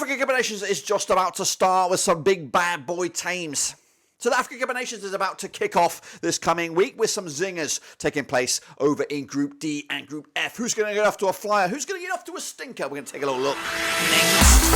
African Cup of Nations is just about to start with some big bad boy teams. So the African Cup of Nations is about to kick off this coming week with some zingers taking place over in Group D and Group F. Who's going to get off to a flyer? Who's going to get off to a stinker? We're going to take a little look next.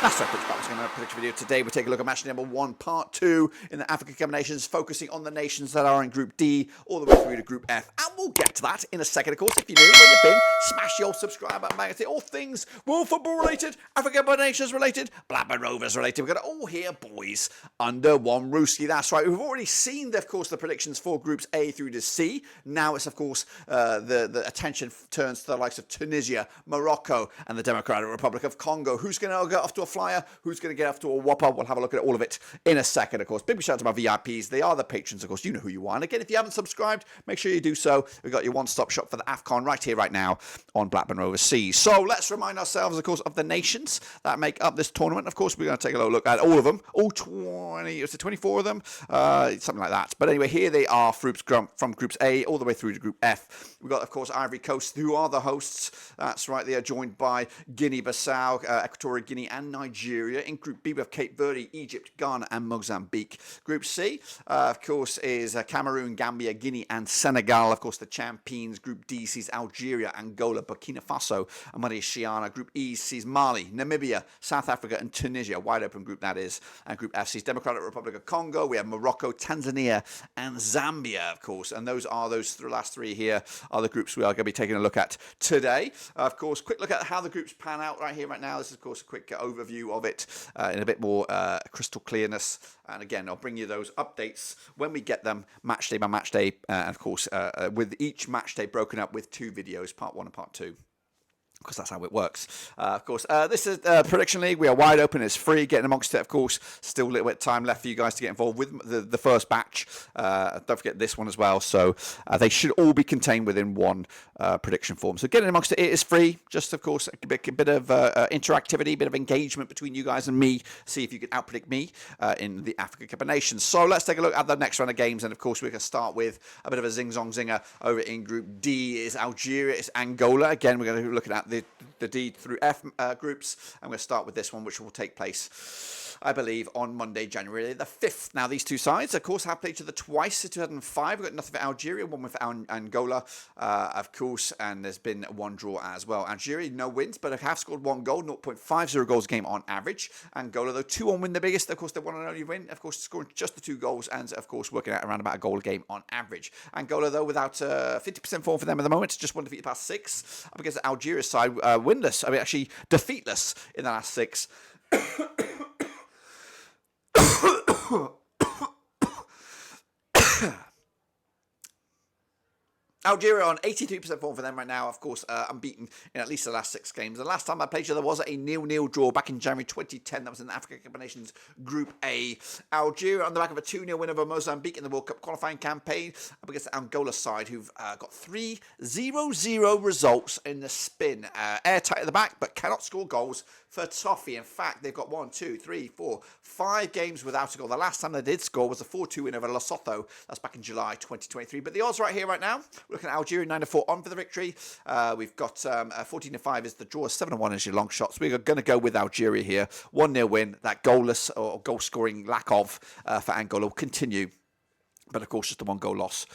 That's right, Coach Bart's going to prediction video today. We'll take a look at match number 1, part 2 in the African Cup of Nations, focusing on the nations that are in Group D all the way through to Group F. And we'll get to that in a second, of course. If you're new, where you've been, smash the old subscribe button, bang, all things World Football related, African Cup of Nations related, Blackburn Rovers related. We've got it all here, boys, under one roofski. That's right. We've already seen, of course, the predictions for Groups A through to C. Now it's, of course, the attention turns to the likes of Tunisia, Morocco, and the Democratic Republic of Congo. Who's going to get off to a flyer? Who's going to get off to a whopper? We'll have a look at all of it in a second, of course. Big shout out to my VIPs. They are the patrons, of course. You know who you are. And again, if you haven't subscribed, make sure you do so. We've got your one-stop shop for the AFCON right here, right now on Blackburn Rovers C. So let's remind ourselves, of course, of the nations that make up this tournament. Of course, we're going to take a little look at all of them. All 20, is it 24 of them? Something like that. But anyway, here they are from Groups A all the way through to Group F. We've got, of course, Ivory Coast, who are the hosts. That's right. They are joined by Guinea-Bissau, Equatorial Guinea, and Nigeria. In Group B, we have Cape Verde, Egypt, Ghana, and Mozambique. Group C, of course, is Cameroon, Gambia, Guinea, and Senegal. Of course, the champions. Group D sees Algeria, Angola, Burkina Faso, and Mauritania. Group E sees Mali, Namibia, South Africa, and Tunisia. Wide open group, that is. And Group F sees Democratic Republic of Congo. We have Morocco, Tanzania, and Zambia, of course. And those are last three here are the groups we are going to be taking a look at today. Of course, quick look at how the groups pan out right here, right now. This is, of course, a quick overview of it in a bit more crystal clearness. And again, I'll bring you those updates when we get them, match day by match day. And of course, with each match day broken up with 2 videos, part 1 and part 2. Because that's how it works. Of course, this is Prediction League. We are wide open. It's free. Getting amongst it, of course. Still a little bit of time left for you guys to get involved with the first batch. Don't forget this one as well. So they should all be contained within one prediction form. So getting amongst it is free. Just, of course, a bit of interactivity, a bit of engagement between you guys and me. See if you can outpredict me in the African Cup of Nations. So let's take a look at the next round of games. And, of course, we're going to start with a bit of a zing-zong-zinger over in Group D. Is Algeria. It's Angola. Again, we're going to be looking at the D through F groups. I'm going to start with this one, which will take place, I believe, on Monday, January the 5th. Now, these two sides, of course, have played each other twice in 2005. We've got nothing for Algeria, one with Angola, of course, and there's been one draw as well. Algeria, no wins, but have scored 1 goal, 0.50 goals a game on average. Angola, though, 2-1 win the biggest. Of course, they one and only win, of course, scoring just the 2 goals and, of course, working out around about a goal a game on average. Angola, though, without 50% form for them at the moment, just 1 defeat the past 6. Up against the Algeria side, winless, actually defeatless in the last 6. Algeria on 83% form for them right now, of course, unbeaten in at least the last 6 games. The last time I played you, there was a 0-0 draw back in January 2010. That was in the African Cup of Nations Group A. Algeria on the back of a 2-0 win over Mozambique in the World Cup qualifying campaign up against the Angola side, who've got 3 0-0 results in the spin. Airtight at the back, but cannot score goals for toffee. In fact, they've got 5 games without a goal. The last time they did score was a 4-2 win over Lesotho. That's back in July 2023. But the odds right here, right now, we're looking at Algeria 9-4 on for the victory. We've got 14-5 is the draw, 7-1 is your long shots. We're going to go with Algeria here. 1-0 win. That goalless or goal scoring lack of for Angola will continue. But, of course, just a 1-goal loss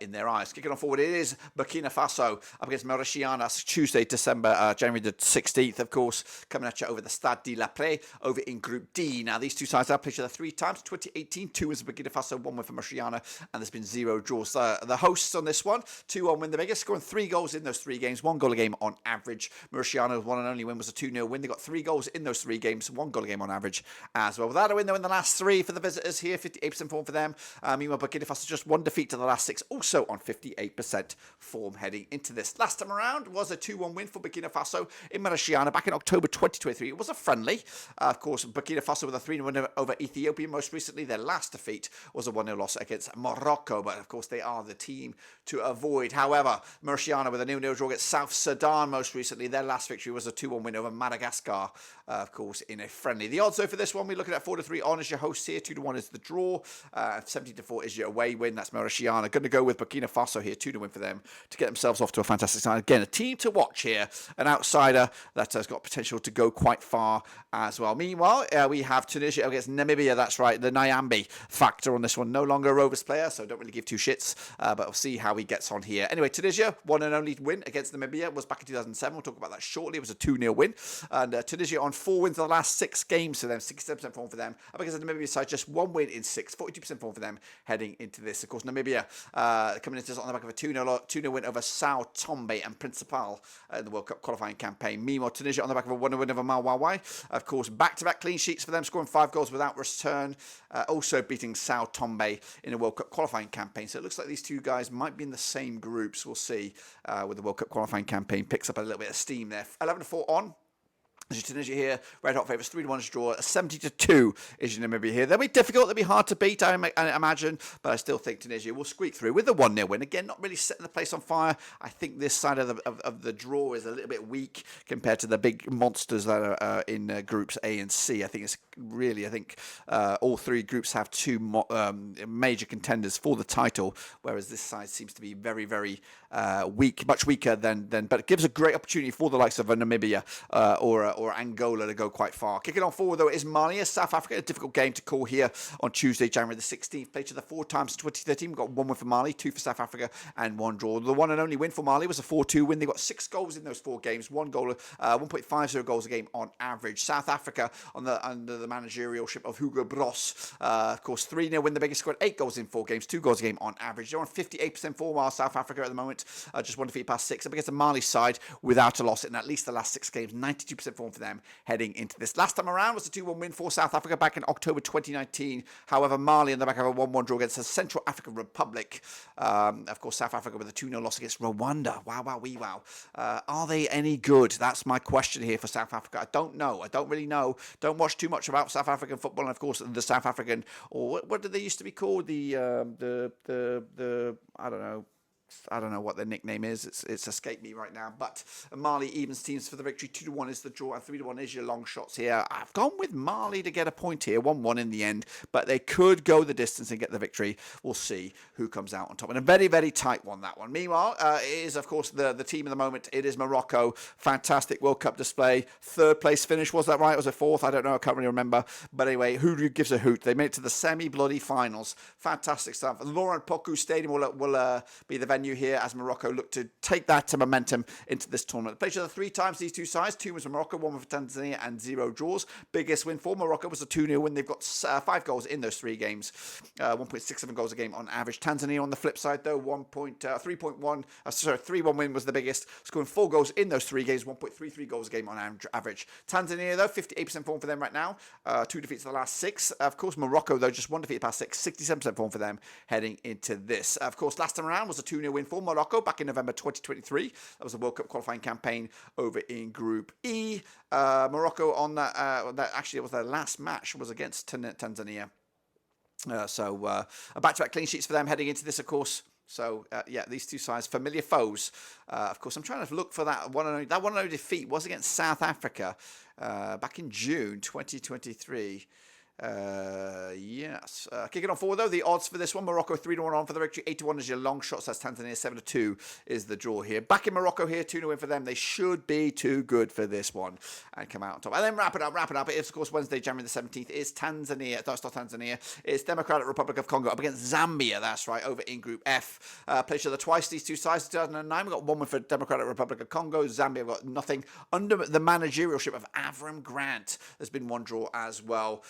in their eyes. Kicking on forward, it is Burkina Faso up against Mauritania. That's Tuesday, January the 16th, of course, coming at you over the Stade de la Paix over in Group D. Now, these two sides have played each other 3 times. 2018, 2 was Burkina Faso, 1 win for Mauritania, and there's been 0 draws. The hosts on this one, 2-1 win the biggest, scoring 3 goals in those 3 games, 1 goal a game on average. Mauritania's one and only win was a 2-0 win. They got 3 goals in those 3 games, 1 goal a game on average as well. Without a win, though, in the last 3 for the visitors here, 58% form for them. Meanwhile, Burkina Burkina Faso just one defeat to the last 6, also on 58% form heading into this. Last time around was a 2-1 win for Burkina Faso in Mauritania back in October 2023. It was a friendly. Of course, Burkina Faso with a 3-0 win over Ethiopia. Most recently, their last defeat was a 1-0 loss against Morocco, but of course they are the team to avoid. However, Mauritania with a 0-0 draw against South Sudan most recently. Their last victory was a 2-1 win over Madagascar, of course, in a friendly. The odds, though, for this one, we're looking at 4-3 on as your host here. 2-1 is the draw. 17-4 is your away win. That's Mauritania. Going to go with Burkina Faso here. 2-1 win for them to get themselves off to a fantastic start. Again, a team to watch here. An outsider that has got potential to go quite far as well. Meanwhile, we have Tunisia against Namibia. That's right. The Nyambi factor on this one. No longer a Rovers player, so don't really give two shits. But we'll see how he gets on here. Anyway, Tunisia, one and only win against Namibia was back in 2007. We'll talk about that shortly. It was a 2-0 win. And Tunisia on 4 wins in the last 6 games for them. 67% form for them. Up against the Namibia side, just 1 win in 6. 42% form for them heading into this. Of course, Namibia coming into this on the back of a 2-0 win over Sao Tombe and Principal in the World Cup qualifying campaign. Meanwhile, Tunisia on the back of a 1-0 win over Malawi. Of course, back-to-back clean sheets for them, scoring 5 goals without return. Also beating Sao Tombe in a World Cup qualifying campaign. So it looks like these two guys might be in the same groups. We'll see with the World Cup qualifying campaign. Picks up a little bit of steam there. 11-4 on. Tunisia here, red hot favourites, 3-1 draw, 70-2 is Namibia here. They'll be difficult, they'll be hard to beat, I imagine, but I still think Tunisia will squeak through with the 1-0 win. Again, not really setting the place on fire. I think this side of the draw is a little bit weak compared to the big monsters that are in groups A and C. I think all 3 groups have 2 major contenders for the title, whereas this side seems to be very, very weak, much weaker than. But it gives a great opportunity for the likes of a Namibia or Angola to go quite far. Kicking on forward, though, is Mali, South Africa. A difficult game to call here on Tuesday, January the 16th. Played to the 4 times in 2013. We've got 1 win for Mali, 2 for South Africa, and 1 draw. The one and only win for Mali was a 4-2 win. They got 6 goals in those 4 games, 1.50 goals a game on average. South Africa under the managerialship of Hugo Bross. Of course, 3-0 win. The biggest scored 8 goals in 4 games, 2 goals a game on average. They're on 58% form while South Africa at the moment. Just 1 defeat past 6. Up against the Mali side without a loss in at least the last 6 games. 92% form for them heading into this. Last time around was a 2-1 win for South Africa back in October 2019. However, Mali on the back of a 1-1 draw against the Central African Republic. Of course, South Africa with a 2-0 loss against Rwanda. Wow. Are they any good? That's my question here for South Africa. I don't know. I don't really know. Don't watch too much about South African football. And of course, the South African, or what did they used to be called? The I don't know what their nickname is. It's escaped me right now. But Mali evens teams for the victory. 2-1 is the draw, and 3-1 is your long shots here. I've gone with Mali to get a point here. 1-1 in the end, but they could go the distance and get the victory. We'll see who comes out on top. And a very, very tight one, that one. Meanwhile, it is, of course, the team of the moment. It is Morocco. Fantastic World Cup display. 3rd place finish. Was that right? Was it 4th? I don't know. I can't really remember. But anyway, who gives a hoot? They made it to the semi-bloody finals. Fantastic stuff. Laurent Pokou Stadium will be the venue here as Morocco look to take that momentum into this tournament. Played each other 3 times, these 2 sides. 2 wins for Morocco, 1 win for Tanzania, and 0 draws. Biggest win for Morocco was a 2-0 win. They've got 5 goals in those 3 games. 1.67 goals a game on average. Tanzania on the flip side, though, 3-1 win was the biggest, scoring 4 goals in those 3 games, 1.33 goals a game on average. Tanzania, though, 58% form for them right now. 2 defeats in the last 6. Of course, Morocco, though, just 1 defeat past 6. 67% form for them heading into this. Of course, last time around was a 2-0 win for Morocco back in November 2023. That was a World Cup qualifying campaign over in Group E. Morocco on that actually it was their last match was against Tanzania. So a back-to-back clean sheets for them heading into this, of course. So, these 2 sides, familiar foes. Of course, I'm trying to look for that 1-0 defeat was against South Africa back in June 2023. Yes. Kicking on forward, though, the odds for this one, Morocco 3-1 on for the victory, 8-1 is your long shots, that's Tanzania, 7-2 is the draw here. Back in Morocco here, 2-0 win for them. They should be too good for this one and come out on top. And then wrap it up. It's, of course, Wednesday, January the 17th is Tanzania. That's not Tanzania. It's Democratic Republic of Congo up against Zambia. That's right, over in Group F. Played each other twice, these 2 sides. 2009, we got 1 win for Democratic Republic of Congo. Zambia got nothing. Under the managerialship of Avram Grant, there's been 1 draw as well.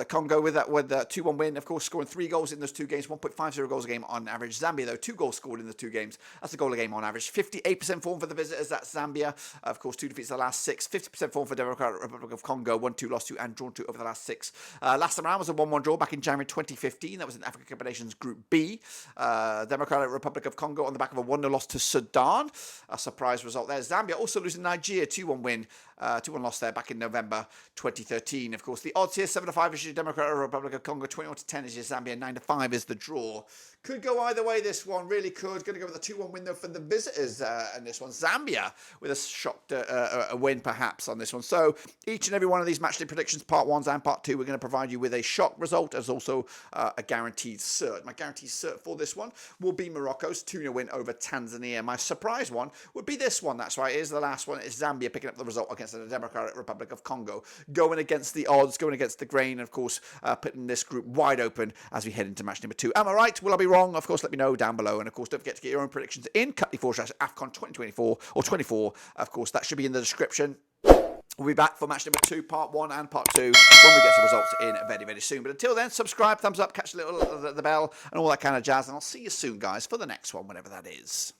Congo with a 2-1 win, of course, scoring 3 goals in those 2 games, 1.50 goals a game on average. Zambia, though, 2 goals scored in the 2 games. That's a goal a game on average. 58% form for the visitors. That's Zambia. Of course, 2 defeats the last 6. 50% form for Democratic Republic of Congo. 1-2, lost 2, and drawn 2 over the last 6. Last time around was a 1-1 draw back in January 2015. That was in the Africa Cup of Nations Group B. Democratic Republic of Congo on the back of a 1-0 loss to Sudan. A surprise result there. Zambia also losing Nigeria, 2-1 win. 2-1 loss there back in November 2013. Of course, the odds here, 7-5 is your Democratic Republic of Congo, 21-10 is your Zambia, 9-5 is the draw. Could go either way, this one, really could. Going to go with a 2-1 win, though, for the visitors in this one. Zambia with a shocked a win, perhaps, on this one. So each and every one of these matchday predictions, part 1s and part 2, we're going to provide you with a shock result as also a guaranteed cert. My guaranteed cert for this one will be Morocco's 2-0 win over Tanzania. My surprise one would be this one. That's right, it is the last one. It's Zambia picking up the result against the Democratic Republic of Congo. Going against the odds, going against the grain, of course, putting this group wide open as we head into match number 2. Am I right? Will I be wrong? Of course, let me know down below. And of course, don't forget to get your own predictions in Cutley/AFCON 2024 or 24. Of course, that should be in the description. We'll be back for match number 2, part 1 and part 2 when we get some results in very, very soon. But until then, subscribe, thumbs up, catch the bell and all that kind of jazz. And I'll see you soon, guys, for the next one, whenever that is.